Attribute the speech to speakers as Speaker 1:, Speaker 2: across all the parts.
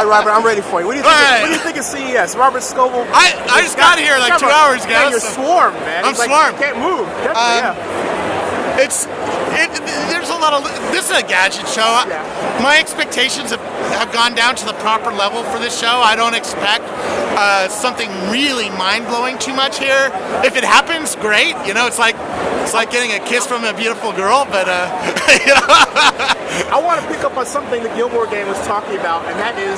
Speaker 1: right, Robert, I'm ready for you. What do you think?
Speaker 2: Right.
Speaker 1: What do you think of CES? Robert Scoble.
Speaker 2: I just got here like 2 hours ago.
Speaker 1: Yeah, you're
Speaker 2: so
Speaker 1: swarmed, man.
Speaker 2: I'm
Speaker 1: It's like,
Speaker 2: swarmed.
Speaker 1: You can't move. Definitely,
Speaker 2: There's a lot of. This is a gadget show.
Speaker 1: Yeah.
Speaker 2: My expectations have gone down to the proper level for this show. I don't expect something really mind blowing too much here. If it happens, great. You know, it's like getting a kiss from a beautiful girl. But you know.
Speaker 1: I want to pick up on something that Gilmore Game was talking about, and that is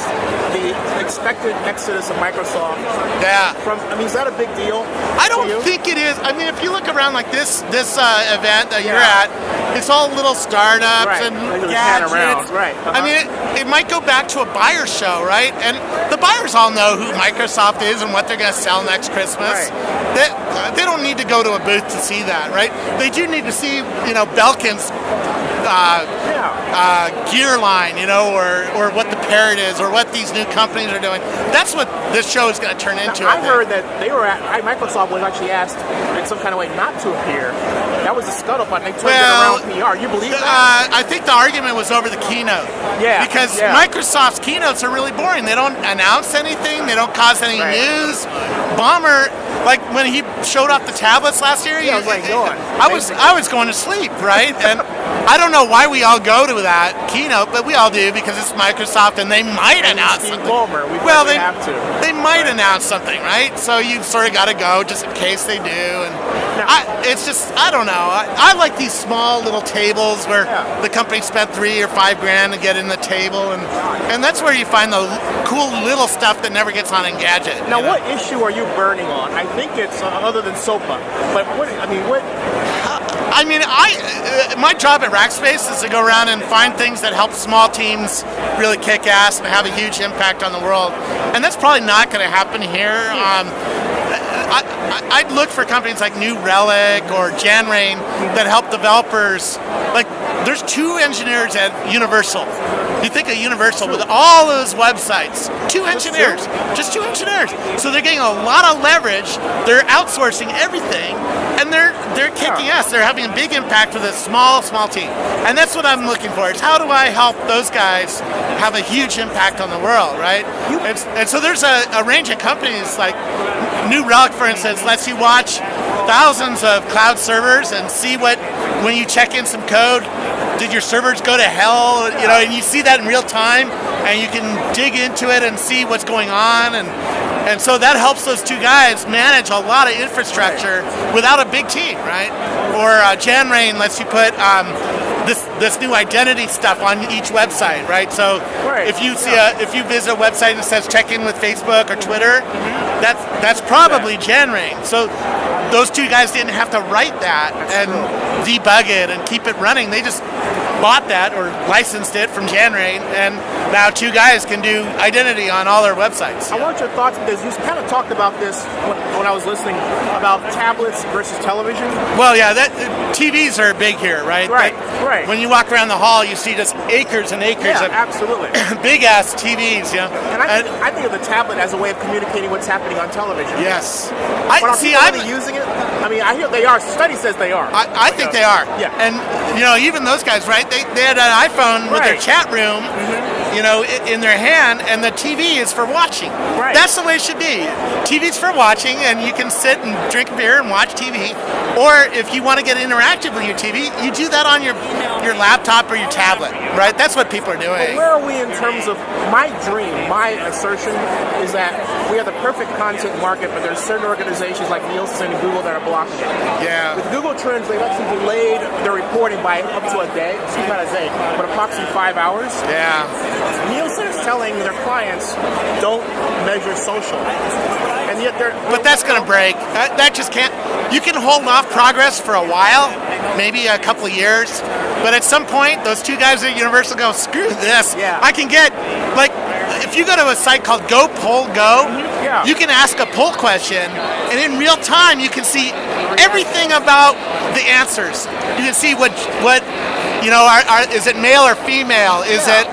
Speaker 1: the expected exodus of Microsoft.
Speaker 2: Yeah.
Speaker 1: Is that a big deal?
Speaker 2: I don't think it is. I mean, if you look around like this event that you're at, it's all little startups and gadgets.
Speaker 1: Right.
Speaker 2: I mean, it might go back to a buyer show, right? And the buyers all know who Microsoft is and what they're going to sell next Christmas. They don't need to go to a booth to see that, right? They do need to see, Belkin's gear line, or what the Parrot is, or what these new companies are doing. That's what this show is going to turn into.
Speaker 1: I heard that Microsoft was actually asked in some kind of way not to appear. That was a scuttlebutt. They turned it around PR. You believe that?
Speaker 2: I think the argument was over the keynote.
Speaker 1: Yeah.
Speaker 2: Because Microsoft's keynotes are really boring. They don't announce anything. They don't cause any news. Ballmer, like when he showed off the tablets last year,
Speaker 1: I was like,
Speaker 2: I was going to sleep, right? And I don't know why we all go to that keynote, but we all do because it's Microsoft and they might announce something. They might announce something, right? So you've sort of got to go just in case they do. And I don't know. I like these small little tables where the company spent $3 or $5 grand to get in the table, and that's where you find the cool little stuff that never gets on Engadget.
Speaker 1: Now, what issue are you burning on? I think it's other than SOPA, but what?
Speaker 2: My job at Rackspace is to go around and find things that help small teams really kick ass and have a huge impact on the world, and that's probably not going to happen here. I'd look for companies like New Relic or Janrain that help developers. Like, there's 2 engineers at Universal. You think of Universal with all those websites, 2 engineers, just 2 engineers. So they're getting a lot of leverage. They're outsourcing everything, and they're kicking ass. They're having a big impact with a small team, and that's what I'm looking for. Is how do I help those guys have a huge impact on the world, right? And so there's a range of companies like New Relic, for instance, lets you watch thousands of cloud servers and see when you check in some code, did your servers go to hell? And you see that in real time, and you can dig into it and see what's going on, and so that helps those 2 guys manage a lot of infrastructure without a big team, right? Or Janrain lets you put this new identity stuff on each website, right? So if you visit a website that says check in with Facebook or Twitter, that's probably Janrain. So those 2 guys didn't have to write that and debug it and keep it running. They just bought that or licensed it from Janrain, and now 2 guys can do identity on all their websites.
Speaker 1: I want your thoughts, because you kind of talked about this when I was listening about tablets versus television.
Speaker 2: Well, yeah, TVs are big here, right?
Speaker 1: Right.
Speaker 2: When you walk around the hall, you see just acres and acres of
Speaker 1: absolutely
Speaker 2: big ass TVs.
Speaker 1: And I think of the tablet as a way of communicating what's happening on television.
Speaker 2: Yes.
Speaker 1: But are people really using it? I mean, I hear they are. Study says they are.
Speaker 2: I think they are.
Speaker 1: Yeah.
Speaker 2: And even those guys, right? They had an iPhone with their chat room, in their hand, and the TV is for watching.
Speaker 1: Right.
Speaker 2: That's the way it should be. TV's for watching, and you can sit and drink a beer and watch TV. Or if you want to get interactive with your TV, you do that on your laptop or your tablet, right? That's what people are doing.
Speaker 1: But where are we in terms of my dream? My assertion is that we have the perfect content market, but there's certain organizations like Nielsen and Google that are blocking it.
Speaker 2: Yeah.
Speaker 1: With Google Trends, they've actually delayed their reporting by up to a day. Not a day, but approximately 5 hours.
Speaker 2: Yeah.
Speaker 1: Nielsen is telling their clients, don't measure social. And yet
Speaker 2: but that's going to break. That just can't. You can hold off progress for a while, maybe a couple of years, but at some point, those 2 guys at Universal go, screw this.
Speaker 1: Yeah.
Speaker 2: I can get, like, if you go to a site called Go Poll Go, you can ask a poll question, and in real time, you can see everything about the answers. You can see what is it male or female? Is it,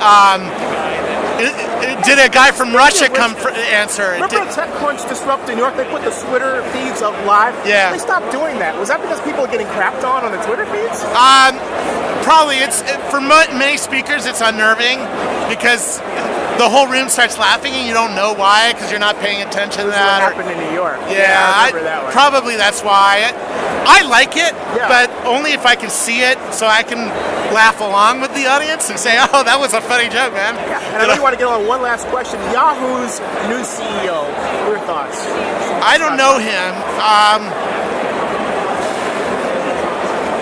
Speaker 2: did a guy from Russia answer?
Speaker 1: Remember TechCrunch disrupted New York? They put the Twitter feeds up live.
Speaker 2: Yeah.
Speaker 1: They stopped doing that. Was that because people are getting crapped on the Twitter feeds?
Speaker 2: Probably. For many speakers, it's unnerving because the whole room starts laughing and you don't know why because you're not paying attention to
Speaker 1: This is
Speaker 2: that.
Speaker 1: what happened in New York.
Speaker 2: Yeah,
Speaker 1: I remember that one.
Speaker 2: probably that's why. I like it,
Speaker 1: Yeah.
Speaker 2: but only if I can see it, so I can laugh along with the audience and say, "Oh, that was a funny joke, man."
Speaker 1: Yeah. And I really want to get on one last question. Yahoo's new CEO. Your thoughts?
Speaker 2: I don't know him.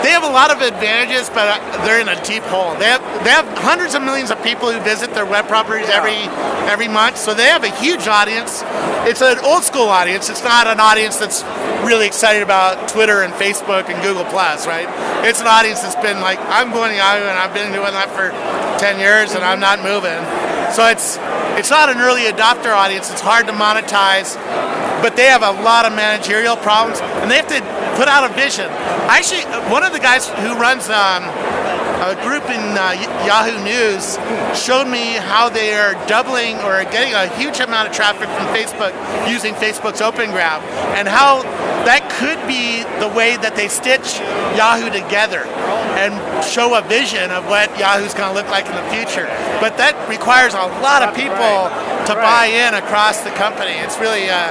Speaker 2: They have a lot of advantages, but they're in a deep hole. They have hundreds of millions of people who visit their web properties every month, so they have a huge audience. It's an old school audience. It's not an audience that's really excited about Twitter and Facebook and Google Plus, right? It's an audience that's been like, I'm going to Yahoo and I've been doing that for 10 years and I'm not moving. So it's not an early adopter audience. It's hard to monetize, but they have a lot of managerial problems and they have to put out a vision. Actually, one of the guys who runs a group in Yahoo News showed me how they are doubling or getting a huge amount of traffic from Facebook using Facebook's Open Graph, and how that could be the way that they stitch Yahoo together and show a vision of what Yahoo's going to look like in the future. But that requires a lot of people to buy in across the company. It's really a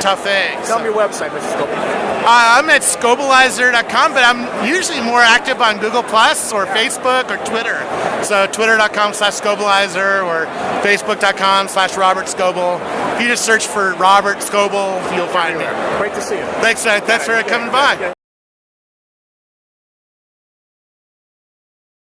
Speaker 2: tough thing.
Speaker 1: Tell me your website, Mr. Scoble.
Speaker 2: I'm at scobleizer.com, but I'm usually more active on Google Plus or Facebook or Twitter. So twitter.com/Scobeleizer or facebook.com/Robert Scoble. If you just search for Robert Scoble, you'll find me.
Speaker 1: Great to see you.
Speaker 2: Thanks for coming by.